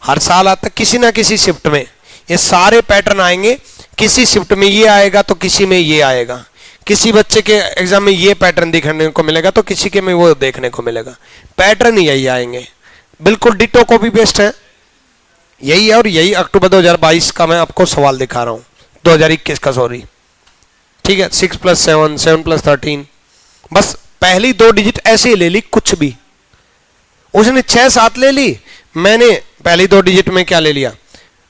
हर साल आता है किसी ना किसी शिफ्ट में। ये सारे पैटर्न आएंगे, किसी शिफ्ट में ये आएगा तो किसी में ये आएगा। किसी बच्चे के एग्जाम में ये पैटर्न देखने को मिलेगा तो किसी के में वो देखने को मिलेगा। पैटर्न यही आएंगे, बिल्कुल डिटो कॉपी पेस्ट है, यही है। और यही अक्टूबर 2022 का मैं आपको सवाल दिखा रहा हूं, 2021 का, सॉरी। ठीक है, 6 + 7 7 + 13। बस पहली 2 डिजिट ऐसे ही ले ली, कुछ भी। उसने 6 7 ले ली, मैंने पहली 2 डिजिट में क्या ले लिया,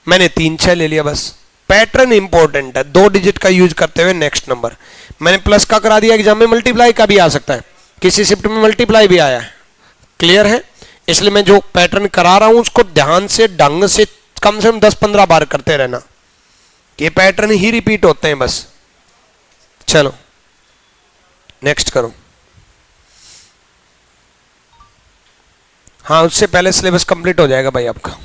मैंने 3 6 ले लिया। बस पैटर्न इंपॉर्टेंट है, 2 डिजिट का यूज करते हुए नेक्स्ट नंबर। मैंने प्लस का करा दिया, एग्जाम में मल्टीप्लाई का भी आ सकता है, किसी शिफ्ट में मल्टीप्लाई भी आया है। क्लियर है, इसलिए मैं जो पैटर्न करा रहा हूं उसको ध्यान से, ढंग से कम 10-15 बार करते रहना। ये पैटर्न ही रिपीट होते हैं बस। चलो नेक्स्ट करो। हाँ, उससे पहले सिलेबस कंप्लीट हो जाएगा भाई आपका।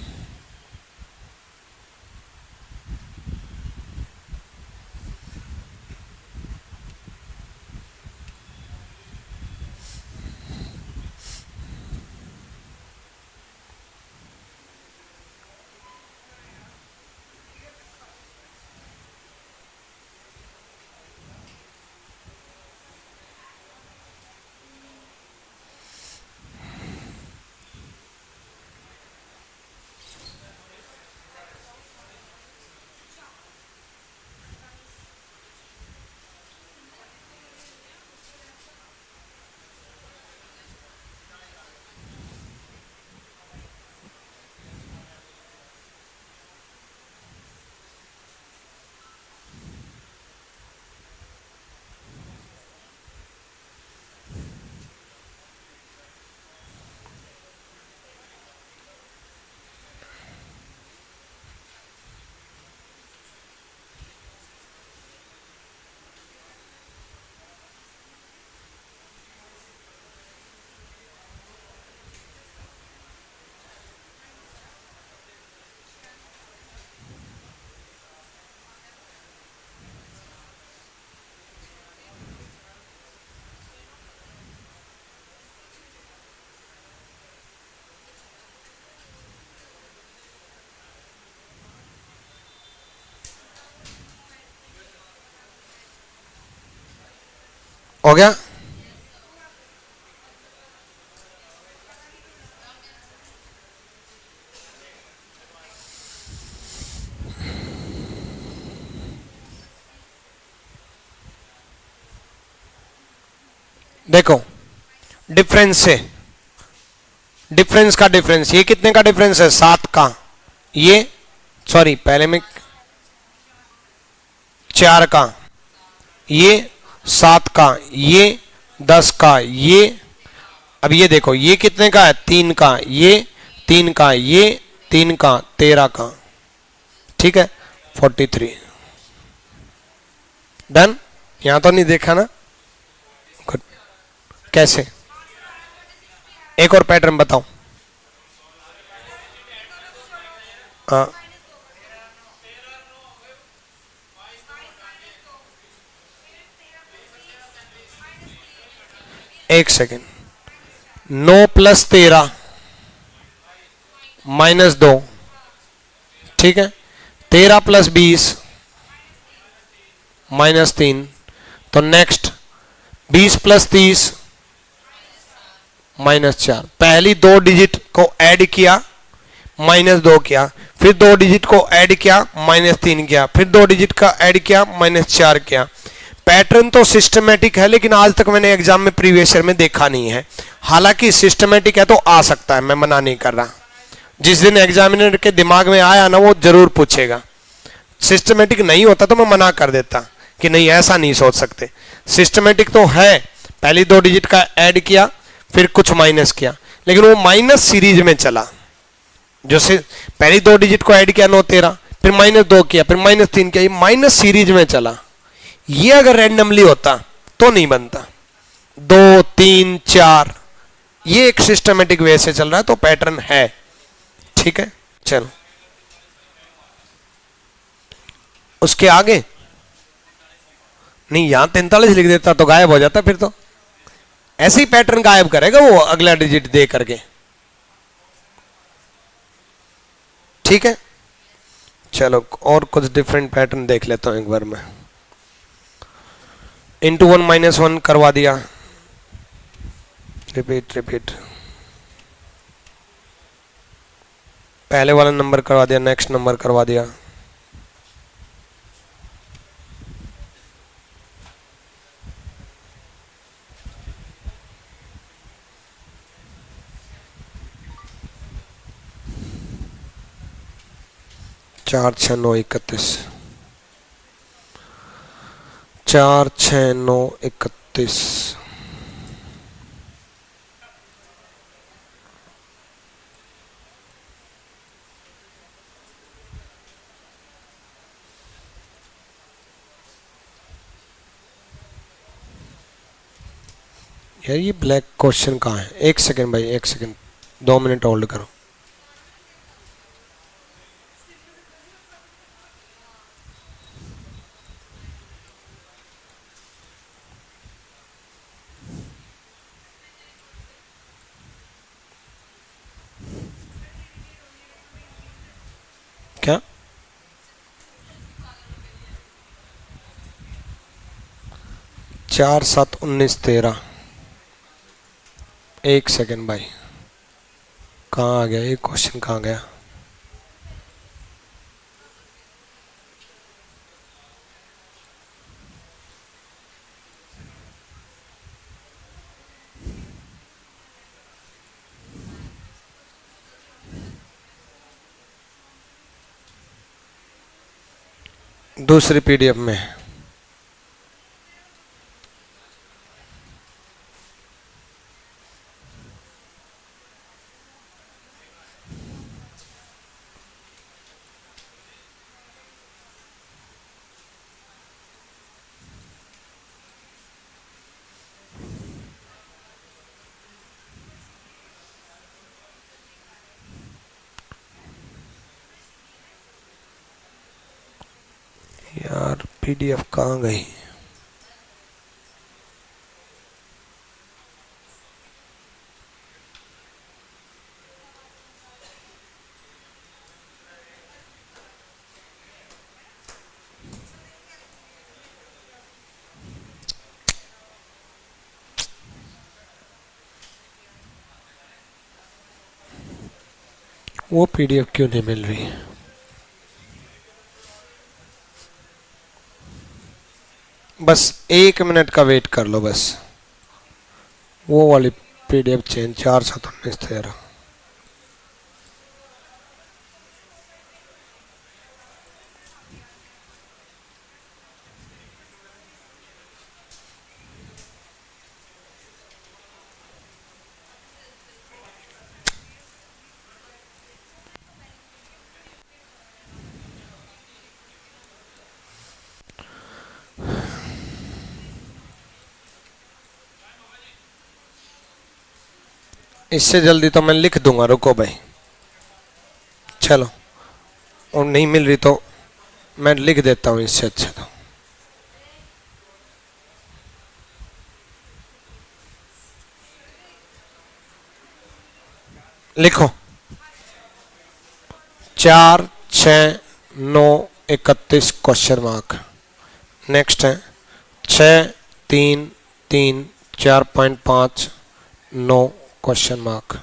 हो गया। देखो डिफरेंस से, डिफरेंस का डिफरेंस, ये कितने का डिफरेंस है, 7 का। ये सॉरी पहले में 4 का, ये 7 का, ये 10 का, ये अब ये देखो ये कितने का है, 3 का, ये 3 का, ये 3 का, 13 का। ठीक है, 43। डन। यहां तो नहीं देखा ना, कैसे, एक और पैटर्न बताओ। हाँ एक सेकेंड, 9 प्लस 13 माइनस 2, ठीक है, 13 प्लस 20 माइनस 3, तो नेक्स्ट 20 प्लस 30 माइनस 4। पहली 2 डिजिट को ऐड किया, माइनस 2 किया, फिर 2 डिजिट को ऐड किया, माइनस 3 किया, फिर 2 डिजिट का ऐड किया, माइनस 4 किया। पैटर्न तो सिस्टमेटिक है, लेकिन आज तक मैंने एग्जाम में प्रीवियस ईयर में देखा नहीं है। हालांकि सिस्टमेटिक है तो आ सकता है, मैं मना नहीं कर रहा। जिस दिन एग्जामिनर के दिमाग में आया ना, वो जरूर पूछेगा। सिस्टमेटिक नहीं होता तो मैं मना कर देता कि नहीं, ऐसा नहीं सोच सकते। सिस्टमेटिक तो है, पहली 2 डिजिट का ऐड किया, फिर कुछ माइनस किया, लेकिन वो माइनस सीरीज में चला। जो से पहली 2 डिजिट को ऐड किया 9 13, फिर माइनस 2 किया, फिर माइनस 3 किया, ये माइनस सीरीज में चला। ये अगर रैंडमली होता तो नहीं बनता। 2 3 4 ये एक सिस्टमेटिक वे से चल रहा है, तो पैटर्न है, ठीक है। चलो उसके आगे नहीं, यहां 43 लिख देता तो गायब हो जाता, फिर तो ऐसे ही पैटर्न गायब करेगा वो अगला डिजिट दे करके, ठीक है। चलो और कुछ डिफरेंट पैटर्न देख लेता हूं एक बार मैं। इंटू 1 माइनस 1 करवा दिया, रिपीट रिपीट, पहले वाला नंबर करवा दिया, नेक्स्ट नंबर करवा दिया, चार 6 9 31, 4 6 9 31। यार ये ब्लैक क्वेश्चन कहाँ है? एक सेकेंड भाई, एक सेकेंड, 2 मिनट होल्ड करो। क्या 4 7 19 13? एक सेकेंड भाई, कहाँ आ गया ये क्वेश्चन, कहाँ गया? दूसरी पीडीएफ में। यार पीडीएफ कहाँ गई? वो पीडीएफ क्यों नहीं मिल रही? बस 1 मिनट का वेट कर लो बस। वो वाली पीडीएफ चेंज 4 7 19 13। इससे जल्दी तो मैं लिख दूंगा, रुको भाई। चलो, और नहीं मिल रही तो मैं लिख देता हूँ इससे अच्छा तो। लिखो 4 6 9 31 क्वेश्चन मार्क। नेक्स्ट है 6 3 3 4.5 9 क्वेश्चन मार्क।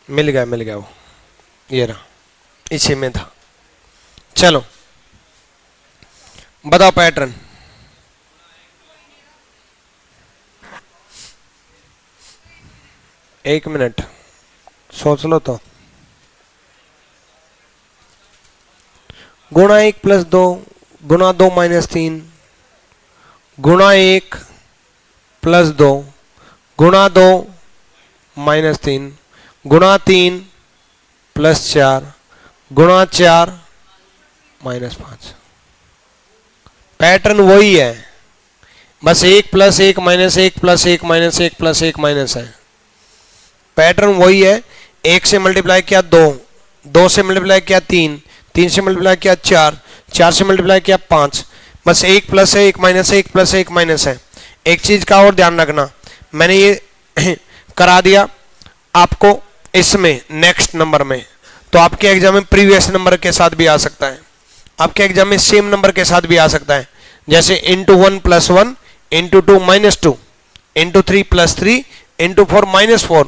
मिल गया वो, ये रहा, इसी में था। चलो बताओ पैटर्न। एक मिनट सोच लो तो। गुणा 1 + 2 गुणा 2 - 3 गुणा 1 + 2 गुणा 2 - 3 गुणा 3 + 4 गुणा 4 - 5। पैटर्न वही है, बस 1 + 1 - 1 + 1 - 1 + 1 माइनस है। पैटर्न वही है। 1 से मल्टीप्लाई किया 2, 2 से मल्टीप्लाई किया 3, 3 से मल्टीप्लाई किया 4, 4 से मल्टीप्लाई किया 5। बस 1 + 1 - 1 + 1 माइनस है। एक चीज का और ध्यान रखना, मैंने ये करा दिया आपको इसमें नेक्स्ट नंबर में, तो आपके एग्जाम में प्रीवियस नंबर के साथ भी आ सकता है, आपके एग्जाम में सेम नंबर के साथ भी आ सकता है। जैसे × 1 + 1 × 2 - 2 × 3 + 3 × 4 - 4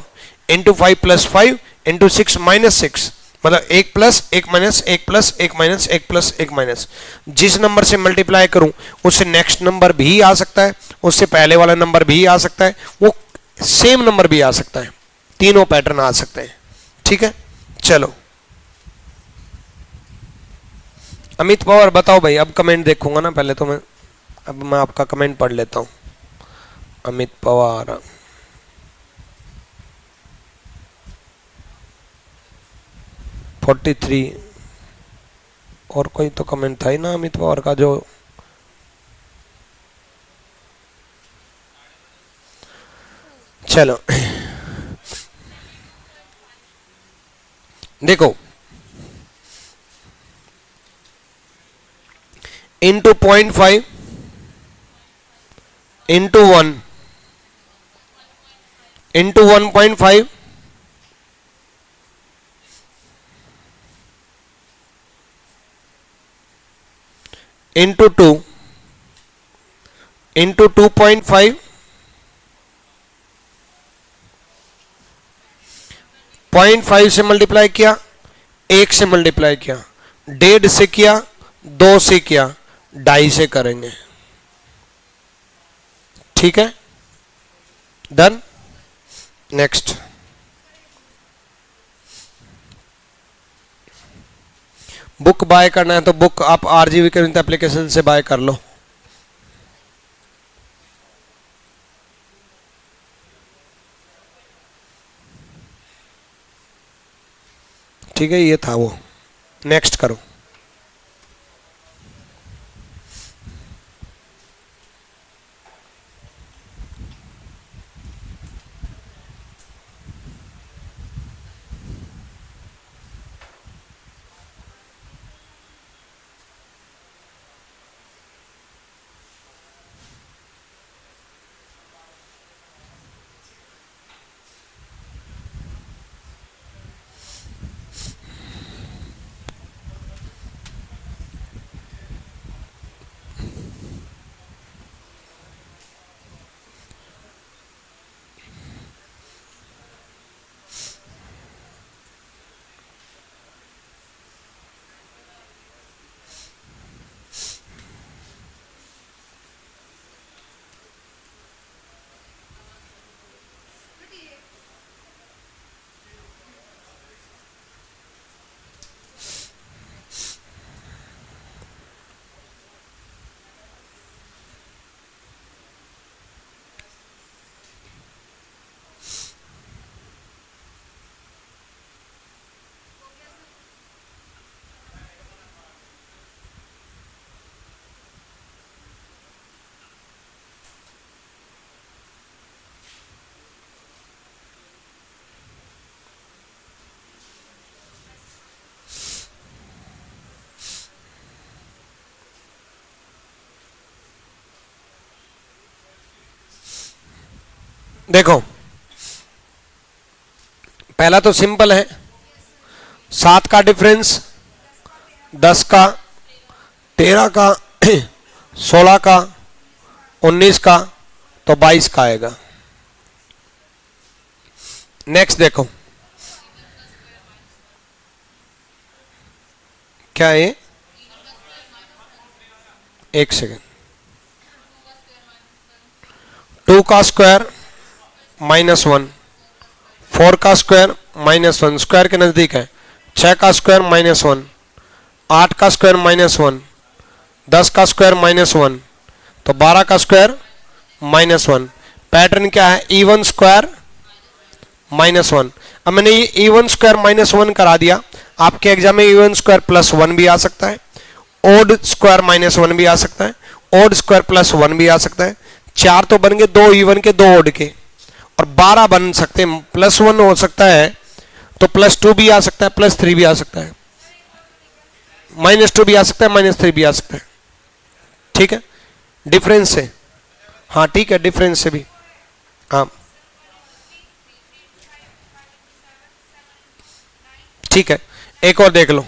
× 5 + 5 × 6 - 6, मतलब 1 + 1 - 1 + 1 - 1 + 1 माइनस। जिस नंबर से मल्टीप्लाई करूं उससे नेक्स्ट नंबर भी आ सकता है, उससे पहले वाला नंबर भी आ सकता है, वो सेम नंबर भी आ सकता है, तीनों पैटर्न आ सकते हैं। ठीक है, चलो अमित पवार बताओ भाई। अब कमेंट देखूंगा ना, पहले तो मैं आपका कमेंट पढ़ लेता हूं। अमित पवार, (43) और कोई तो कमेंट था ही ना अमित पवार का जो, चलो देखो × 0.5 × 1 × 1.5 × 2 × 2.5 0.5 से मल्टीप्लाई किया, 1 से मल्टीप्लाई किया, 1.5 से किया, 2 से किया, 2.5 से करेंगे। ठीक है, डन। नेक्स्ट बुक बाय करना है तो बुक आप आरजीवी के एप्लीकेशन से बाय कर लो। ठीक है, ये था वो। नेक्स्ट करो। देखो पहला तो सिंपल है, 7 का डिफरेंस 10 का, 13 का 16 का, 19 का, तो 22 का आएगा। नेक्स्ट देखो क्या है, एक सेकेंड, 2 का स्क्वायर -1, 4 का स्क्वायर -1, स्क्वायर के नजदीक है, 6 का स्क्वायर -1, 8 का स्क्वायर -1, 10 का स्क्वायर -1, तो 12 का स्क्वायर -1। पैटर्न क्या है, इवन स्क्वायर -1। अब मैंने ये इवन स्क्वायर -1 करा दिया। आपके एग्जाम में इवन स्क्वायर +1 भी आ सकता है, ओड स्क्वायर -1 भी आ सकता है, ओड स्क्वायर +1 भी आ सकता है। 4 तो बन गए, 2 इवन के 2 ओड के, और 12 बन सकते हैं। +1 हो सकता है तो +2 भी आ सकता है, +3 भी आ सकता है, -2 भी आ सकता है, -3 भी आ सकता है। ठीक है, डिफरेंस से, हाँ ठीक है, डिफरेंस से भी, हाँ ठीक है। एक और देख लो,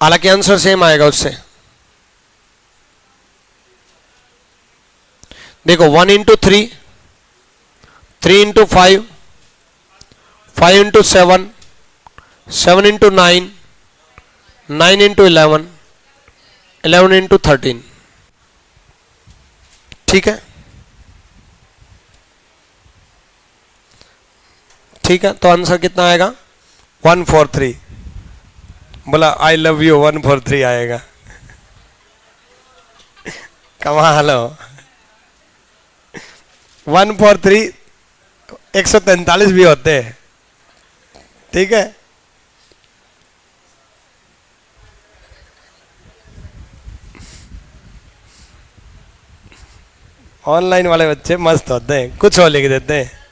हालांकि आंसर सेम आएगा उससे। देखो 1 × 3, 3 × 5, 5 × 7, 7 × 9, 9 × 11, 11 × 13। ठीक है, ठीक है, तो आंसर कितना आएगा, 143। बोला आई लव यू 143 आएगा। कमाल हो, 143 143 भी होते हैं। ठीक है, ऑनलाइन वाले बच्चे मस्त होते हैं, कुछ और लिख देते हैं।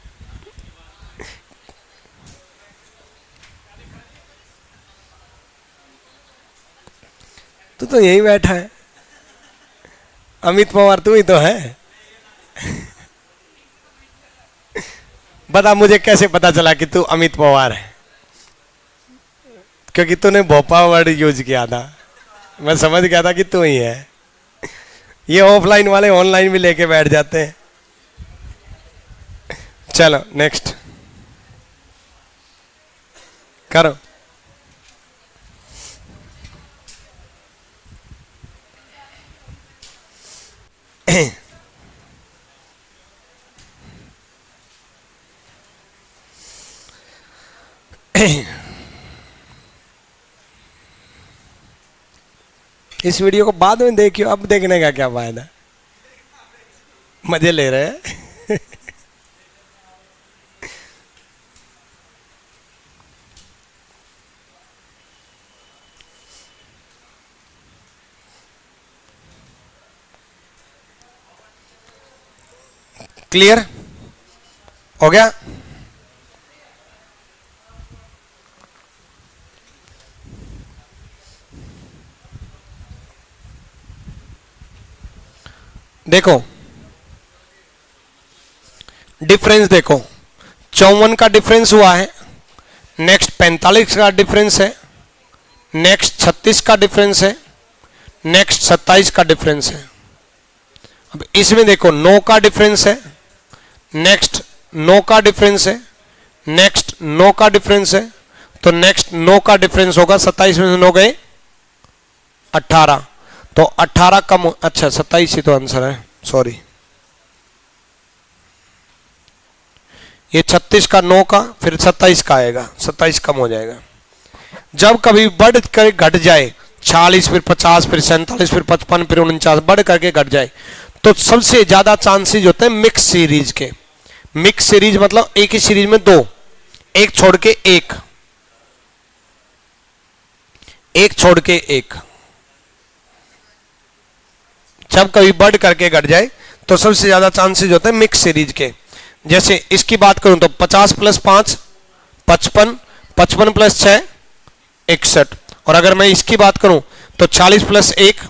तू तो यही बैठा है, अमित पवार तू ही तो है। बता मुझे कैसे पता चला कि तू अमित पवार है, क्योंकि तूने भोपा वर्ड यूज किया था, मैं समझ गया था कि तू ही है। ये ऑफलाइन वाले ऑनलाइन भी लेके बैठ जाते हैं। चलो नेक्स्ट करो। इस वीडियो को बाद में देखियो, अब देखने का क्या फायदा, मजे ले रहे हैं। क्लियर हो गया। देखो डिफरेंस देखो, 54 का डिफरेंस हुआ है, नेक्स्ट 45 का डिफरेंस है, नेक्स्ट 36 का डिफरेंस है, नेक्स्ट 27 का डिफरेंस है। अब इसमें देखो 9 का डिफरेंस है, नेक्स्ट 9 का डिफरेंस है, नेक्स्ट 9 का डिफरेंस है, तो नेक्स्ट 9 का डिफरेंस होगा, 27 में से 9 गए 18, तो 18 कम, अच्छा 27 ही तो आंसर है, सॉरी। ये 36 का 9 का, फिर 27 का आएगा, 27 कम हो जाएगा। जब कभी बढ़ कर घट जाए 40, फिर 50, फिर 47, फिर 55, फिर 49, बढ़ करके घट जाए, तो सबसे ज्यादा चांसेस होते हैं मिक्स सीरीज के। मिक्स सीरीज मतलब एक ही सीरीज में दो, एक छोड़ के एक, एक छोड़ के एक। जब कभी बढ़ करके घट जाए तो सबसे ज्यादा चांसेस होते हैं मिक्स सीरीज के। जैसे इसकी बात करूं तो 50 + 5 55, 55 + 6 61, और अगर मैं इसकी बात करूं तो 40 + 1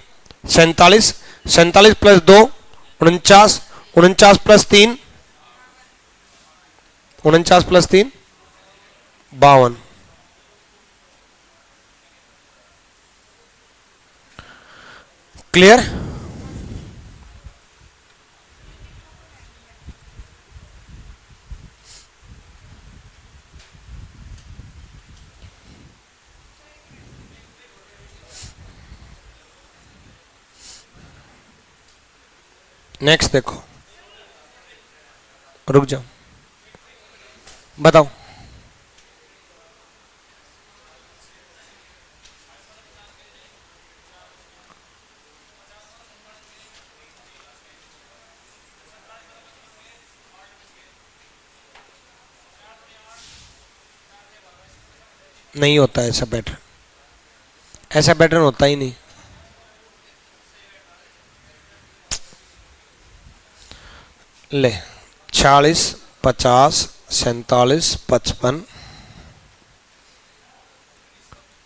47, 47 + 2 49, 49 प्लस 3 52। क्लियर? नेक्स्ट देखो, रुक जाओ, बताओ। नहीं होता ऐसा पैटर्न, ऐसा पैटर्न होता ही नहीं। ले 40 50 47 55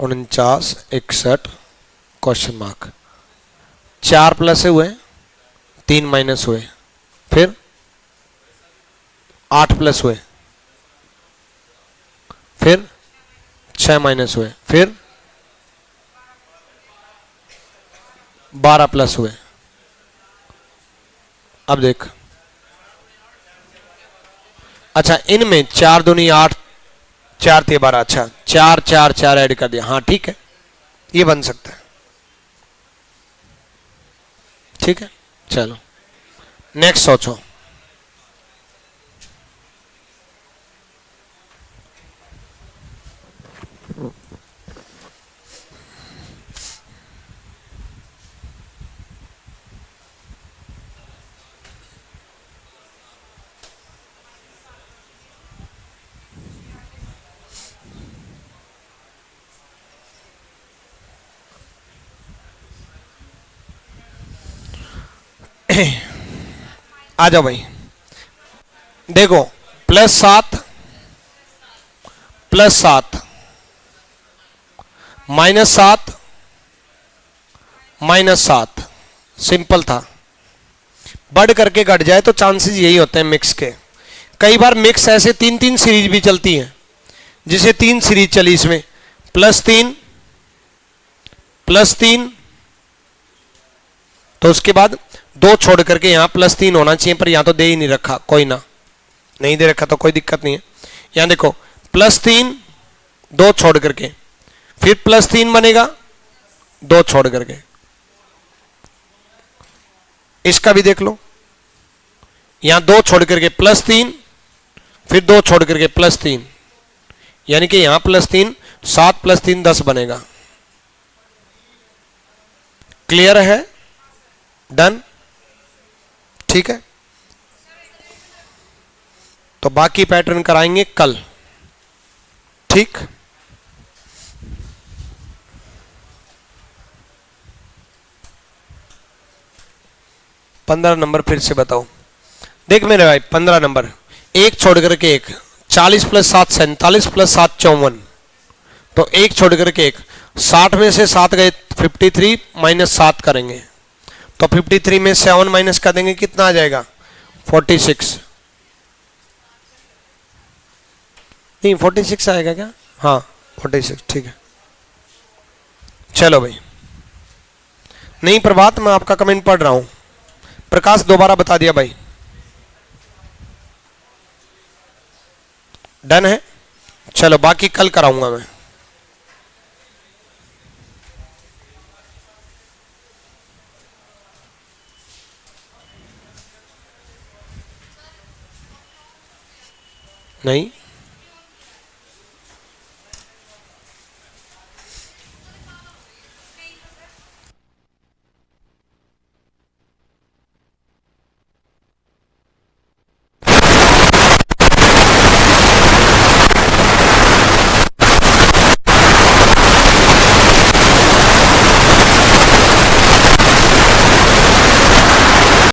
49 61 क्वेश्चन मार्क। 4 प्लस हुए, 3 माइनस हुए, फिर 8 प्लस हुए, फिर 6 माइनस हुए, फिर 12 प्लस हुए। अब देख, अच्छा इनमें 4 दूनी 8, 4 3 12, अच्छा 4 4 4 ऐड कर दिया, हाँ ठीक है, ये बन सकता है, ठीक है। चलो नेक्स्ट सोचो। आ जाओ भाई, देखो +7 +7 -7 -7, सिंपल था। बढ़ करके घट जाए तो चांसेस यही होते हैं मिक्स के। कई बार मिक्स ऐसे 3 सीरीज भी चलती हैं, जिसे 3 सीरीज चली इसमें +3 +3, तो उसके बाद 2 छोड़ करके यहां +3 होना चाहिए, पर यहां तो दे ही नहीं रखा, कोई ना, नहीं दे रखा तो कोई दिक्कत नहीं है। यहां देखो +3 2 छोड़ करके, फिर +3 बनेगा 2 छोड़ करके। इसका भी देख लो, यहां 2 छोड़ करके +3, फिर 2 छोड़ करके +3, यानी कि यहां +3 7 + 3 10 बनेगा। क्लियर है? डन? ठीक है, तो बाकी पैटर्न कराएंगे कल, ठीक। पंद्रह नंबर फिर से बताओ। देख मेरे भाई 15 नंबर, 1 छोड़ करके 1, 40 + 7 47 + 7 54, तो 1 छोड़ करके 1, 60 में से 7 गए, 53 -7 करेंगे, तो 53 में 7 माइनस कर देंगे, कितना आ जाएगा 46। नहीं 46 आएगा क्या? हाँ 46, ठीक है। चलो भाई, नहीं प्रभात, मैं आपका कमेंट पढ़ रहा हूं। प्रकाश दोबारा बता दिया भाई, डन है। चलो बाकी कल कराऊंगा मैं। नहीं